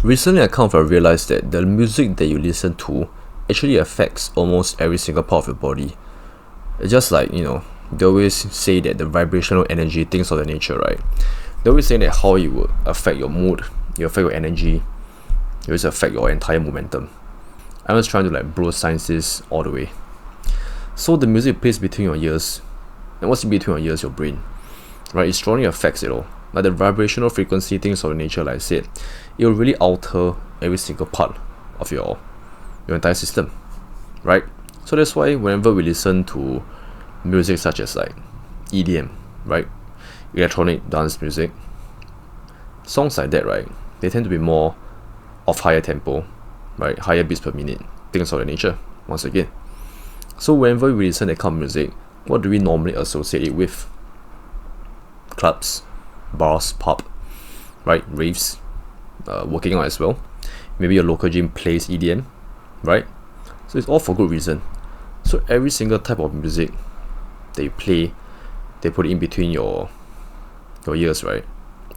Recently, I kind of realized that the music that you listen to actually affects almost every single part of your body. It's just like, they always say that the vibrational energy, things of the nature, right? They always say that how it would affect your mood, it affect your energy, it always affect your entire momentum. I'm just trying to like bro science this all the way. So the music plays between your ears, and what's in between your ears, your brain, right? It strongly affects it all. Like the vibrational frequency, things of the nature, like I said, it will really alter every single part of your entire system, right? So that's why whenever we listen to music such as like EDM, right, electronic dance music, songs like that, right, they tend to be more of higher tempo, right, higher beats per minute, things of the nature. Once again, so whenever we listen to that kind of music, what do we normally associate it with? Clubs, bars, pub, right, raves, working out as well. Maybe your local gym plays EDM, right? So it's all for good reason. So every single type of music that you play, they put it in between your ears, right?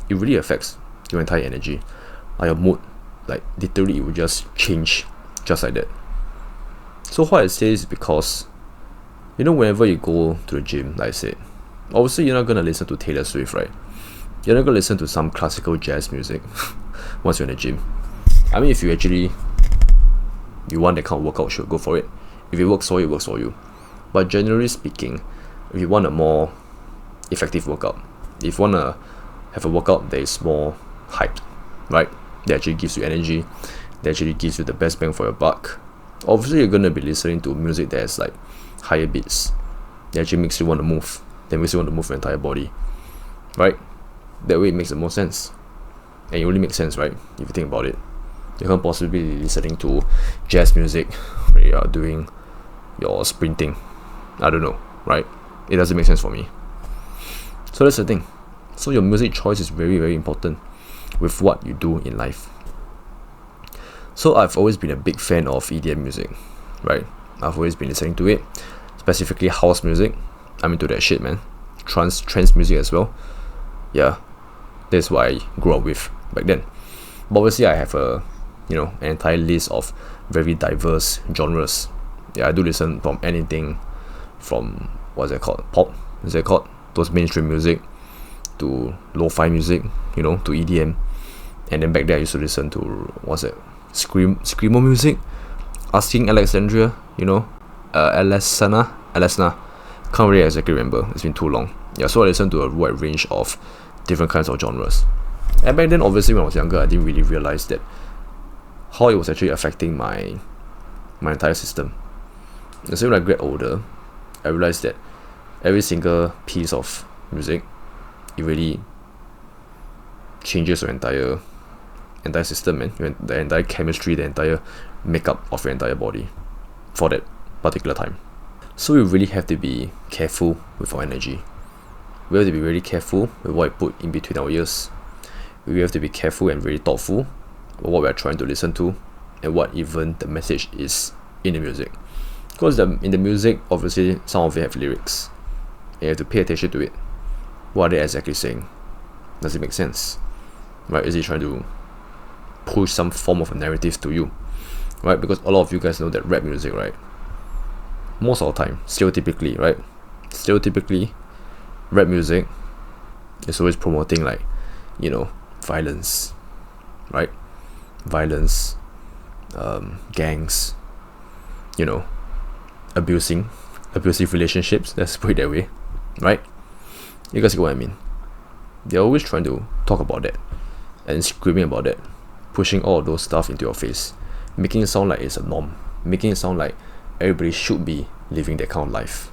It really affects your entire energy, your mood. Like literally, it will just change, just like that. So what I say is because, whenever you go to the gym, like I said, obviously you're not gonna listen to Taylor Swift, right? You're not gonna listen to some classical jazz music once you're in the gym. I mean, if you want that kind of workout, sure, go for it. If it works for you, it works for you. But generally speaking, if you want a more effective workout, if you want to have a workout that is more hyped, right, that actually gives you energy, that actually gives you the best bang for your buck, obviously you're going to be listening to music that has like higher beats, that actually makes you want to move, that makes you want to move your entire body, right? That way it makes the most sense. And it only makes sense, right, if you think about it. You can't possibly be listening to jazz music when you are doing your sprinting. I don't know, right? It doesn't make sense for me. So that's the thing. So your music choice is very, very important with what you do in life. So I've always been a big fan of EDM music, right? I've always been listening to it, specifically house music. I'm into that shit, man. Trance music as well. Yeah, that's what I grew up with back then. But obviously I have an entire list of very diverse genres. Yeah, I do listen from anything from, what's it called, pop, is it called, those mainstream music, to lo-fi music, to EDM. And then back there I used to listen to, screamo music, Asking Alexandria, Alesna, can't really exactly remember, it's been too long. Yeah, so I listened to a wide range of different kinds of genres. And back then, obviously, when I was younger, I didn't really realize that how it was actually affecting my entire system. And so when I get older, I realized that every single piece of music, it really changes your entire system, man. The entire chemistry, the entire makeup of your entire body for that particular time. So we really have to be careful with our energy. We have to be really careful with what we put in between our ears. We have to be careful and very thoughtful about what we are trying to listen to and what even the message is in the music. Because in the music, obviously, some of it have lyrics. And you have to pay attention to it. What are they exactly saying? Does it make sense? Right? Is he trying to push some form of a narrative to you? Right? Because a lot of you guys know that rap music, right? Most of the time, stereotypically, rap music is always promoting like, violence, right? Violence, gangs, abusive relationships, let's put it that way, right? You guys get what I mean? They're always trying to talk about that and screaming about that, pushing all of those stuff into your face, making it sound like it's a norm, making it sound like everybody should be living that kind of life.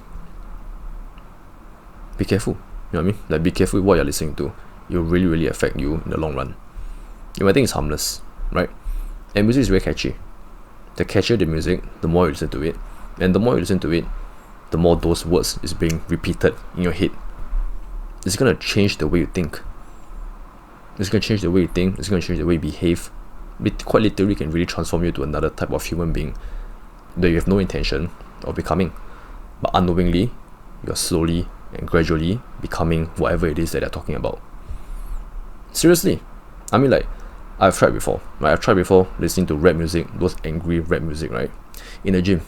Be careful, you know what I mean? Like, be careful with what you're listening to. It will really, really affect you in the long run. You might think it's harmless, right? And music is very catchy. The catchier the music, the more you listen to it. And the more you listen to it, the more those words is being repeated in your head. It's gonna change the way you think. It's gonna change the way you think. It's gonna change the way you behave. It quite literally can really transform you to another type of human being that you have no intention of becoming. But unknowingly, you're slowly and gradually becoming whatever it is that they're talking about. Seriously. I mean, like, I've tried before. Right? I've tried before listening to rap music, those angry rap music, right? In the gym.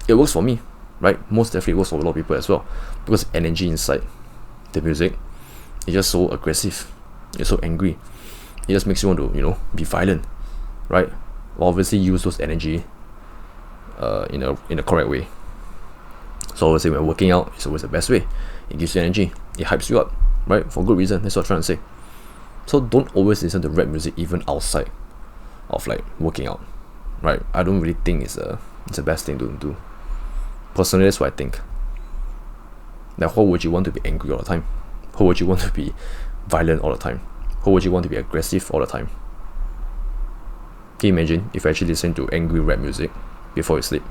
It works for me, right? Most definitely works for a lot of people as well. Because energy inside the music is just so aggressive. It's so angry. It just makes you want to, be violent, right? Well, obviously use those energy in a correct way. So obviously when working out, it's always the best way. It gives you energy. It hypes you up, right? For good reason. That's what I'm trying to say. So don't always listen to rap music even outside of like working out, right? I don't really think it's the best thing to do. Personally, that's what I think. Like, why would you want to be angry all the time? Why would you want to be violent all the time? Why would you want to be aggressive all the time? Can you imagine if you actually listen to angry rap music before you sleep?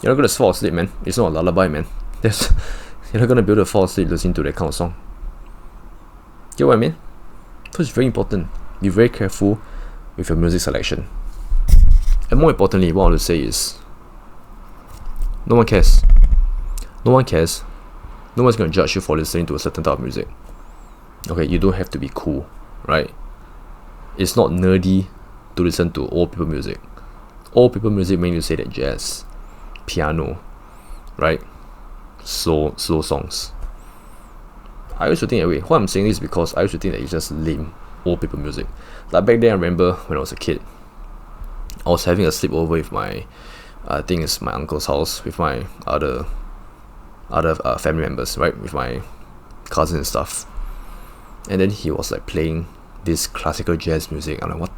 You're not gonna fall asleep, man. It's not a lullaby, man. You're not gonna be able to fall asleep listening to that kind of song. Get what I mean? So it's very important. Be very careful with your music selection. And more importantly, what I want to say is, no one cares. No one cares. No one's gonna judge you for listening to a certain type of music. Okay, you don't have to be cool, right? It's not nerdy to listen to old people music. Old people music mainly say that jazz, piano, right? Slow songs. I used to think that way. Why I'm saying this is because I used to think that it's just lame old people music. Like back then, I remember when I was a kid, I was having a sleepover with I think it's my uncle's house, with my other family members, right? With my cousins and stuff. And then he was like playing this classical jazz music. I'm like,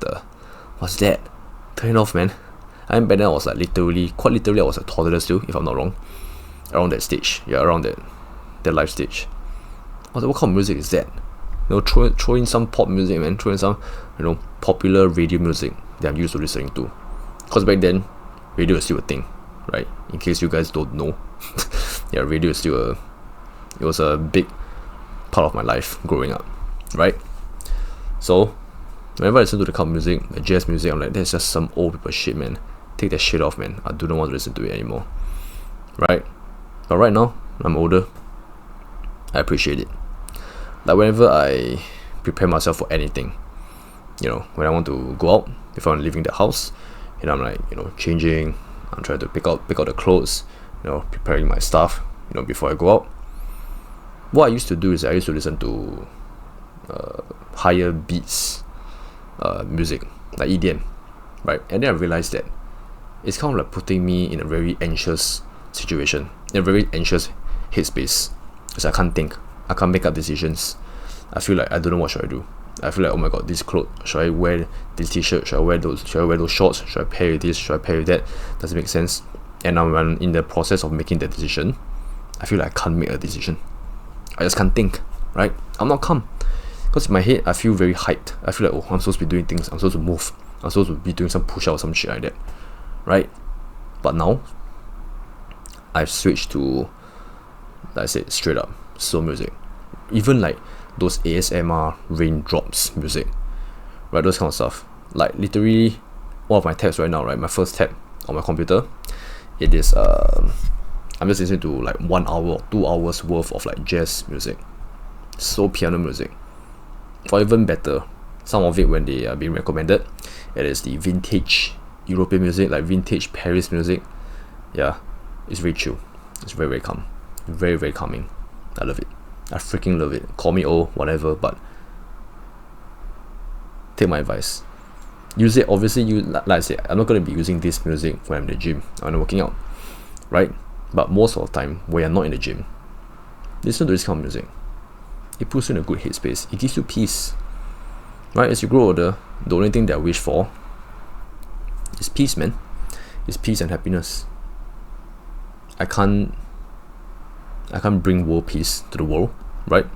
what's that? Turn it off, man. And back then I was like quite literally, I was a toddler still, if I'm not wrong. Around that stage, around that life stage. I was like, what kind of music is that? Throw in some pop music, man. Throw in some, popular radio music that I'm used to listening to. Because back then, radio is still a thing, right? In case you guys don't know, radio is still it was a big part of my life growing up, right? So whenever I listen to the kind of music, the jazz music, I'm like, that's just some old people shit, man. Take that shit off, man. I do not want to listen to it anymore, right? But right now, I'm older. I appreciate it. Like whenever I prepare myself for anything, when I want to go out, if I'm leaving the house, I'm like, changing. I'm trying to pick out the clothes, preparing my stuff, before I go out. What I used to do is I used to listen to higher beats music, like EDM, right? And then I realized that it's kind of like putting me in a very anxious situation, in a very anxious headspace, because I can't think, I can't make up decisions. I feel like I don't know what should I do. I feel like, oh my god, this clothes, should I wear this t-shirt, should I wear those shorts, should I pair with this, should I pair with that? Does it make sense? And now when I'm in the process of making that decision, I feel like I can't make a decision. I just can't think, right? I'm not calm. Because in my head, I feel very hyped. I feel like, oh, I'm supposed to be doing things, I'm supposed to move, I'm supposed to be doing some push-up or some shit like that, right? But now, I've switched to, like I said, straight up slow music. Even like those ASMR raindrops music, right? Those kind of stuff. Like literally, one of my tabs right now, right? My first tab on my computer, it is I'm just listening to like 1 hour or 2 hours worth of like jazz music, slow piano music, or even better, some of it when they are being recommended, it is the vintage European music, like vintage Paris music. Yeah, it's very chill. It's very, very calm, very, very calming. I love it. I freaking love it. Call me old, whatever, but take my advice. Use it. Obviously, like I said, I'm not going to be using this music when I'm in the gym, when I'm working out, right? But most of the time, when you're not in the gym, listen to this kind of music. It puts you in a good headspace. It gives you peace, right? As you grow older, the only thing that I wish for is peace, man. It's peace and happiness. I can't bring world peace to the world, right?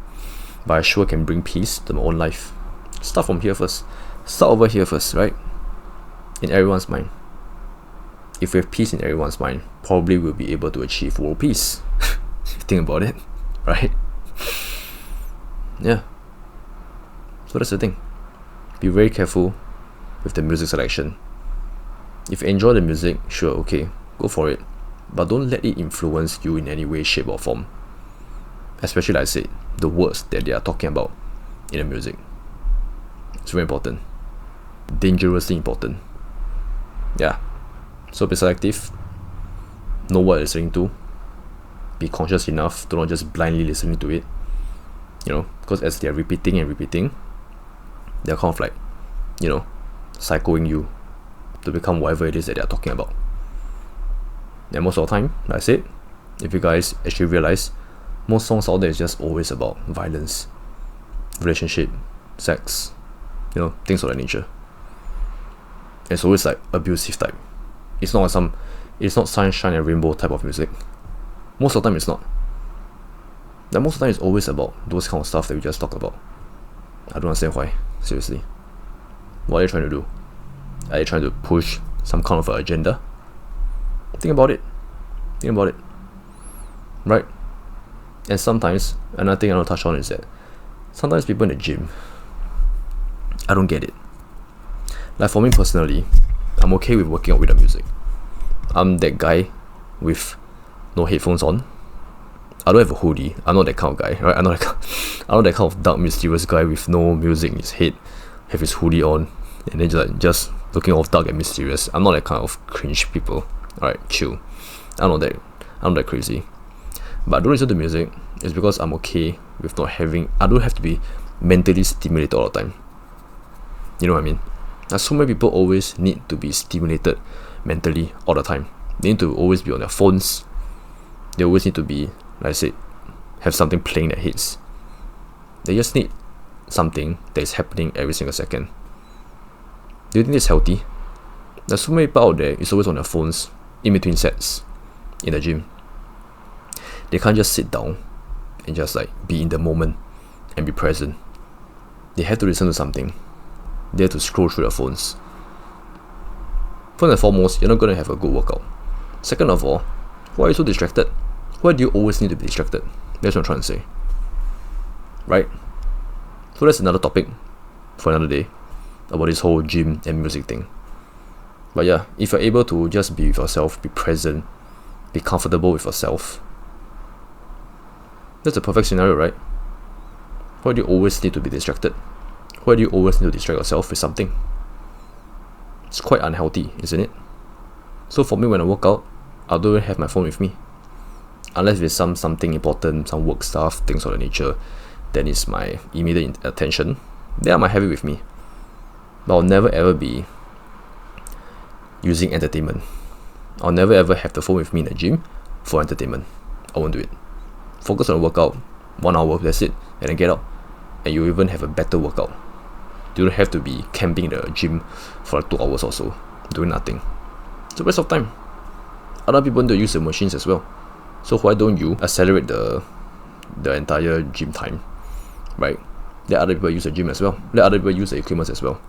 But I sure can bring peace to my own life. Start from here first. Start over here first, right? In everyone's mind. If we have peace in everyone's mind, probably we'll be able to achieve world peace. Think about it, right? Yeah. So that's the thing. Be very careful with the music selection. If you enjoy the music, sure, okay, go for it. But don't let it influence you in any way, shape or form. Especially, like I said, the words that they are talking about in the music. It's very important. dangerously important. Yeah. So be selective. Know what you're listening to. Be conscious enough to not just blindly listening to it. Because as they're repeating and repeating, they're kind of like, psychoing you to become whatever it is that they're talking about. And most of the time, like I said, if you guys actually realize, most songs out there is just always about violence, relationship, sex, things of that nature. It's always like abusive type. It's not sunshine and rainbow type of music. Most of the time it's not. Like most of the time it's always about those kind of stuff that we just talked about. I don't understand why. Seriously. What are they trying to do? Are they trying to push some kind of an agenda? Think about it. Right? And sometimes, another thing I want to touch on is that sometimes people in the gym, I don't get it. Like for me personally, I'm okay with working out with the music. I'm that guy with no headphones on. I don't have a hoodie. I'm not that kind of guy, right? I'm not that kind of dark, mysterious guy with no music in his head, have his hoodie on, and then just looking all dark and mysterious. I'm not that kind of cringe people. Alright, chill. I'm not that crazy. But I don't listen to music. It's because I'm okay with not having. I don't have to be mentally stimulated all the time. You know what I mean? Like so many people always need to be stimulated mentally all the time. They need to always be on their phones. They always need to be, like I said, have something playing their heads. They just need something that is happening every single second. Do you think it's healthy? There's so many people out there is always on their phones in between sets in the gym. They can't just sit down and just like be in the moment and be present. They have to listen to something. They have to scroll through their phones. First and foremost, you're not going to have a good workout. Second of all, why are you so distracted? Why do you always need to be distracted? That's what I'm trying to say. Right? So that's another topic for another day about this whole gym and music thing. But yeah, if you're able to just be with yourself, be present, be comfortable with yourself, that's a perfect scenario, right? Why do you always need to be distracted? Why do you always need to distract yourself with something? It's quite unhealthy, isn't it? So for me, when I work out, I don't even have my phone with me. Unless there's something important, some work stuff, things of that nature, that needs my immediate attention, then I might have it with me. But I'll never ever be using entertainment. I'll never ever have the phone with me in the gym for entertainment. I won't do it. Focus on the workout, 1 hour, that's it, and then get out. And you even have a better workout. You don't have to be camping in the gym for like 2 hours or so, doing nothing. It's a waste of time. Other people want to use the machines as well. So why don't you accelerate the entire gym time, right? Let other people use the gym as well. Let other people use the equipment as well.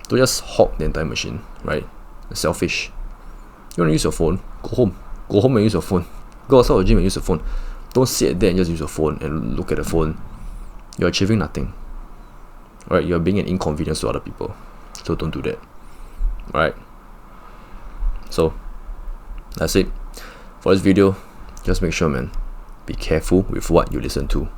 Don't just hog the entire machine, right? It's selfish. You want to use your phone? Go home. Go home and use your phone. Go outside the gym and use your phone. Don't sit there and just use your phone and look at the phone. You're achieving nothing. Right? You're being an inconvenience to other people. So don't do that. Alright? So, that's it for this video. Just make sure, man, be careful with what you listen to.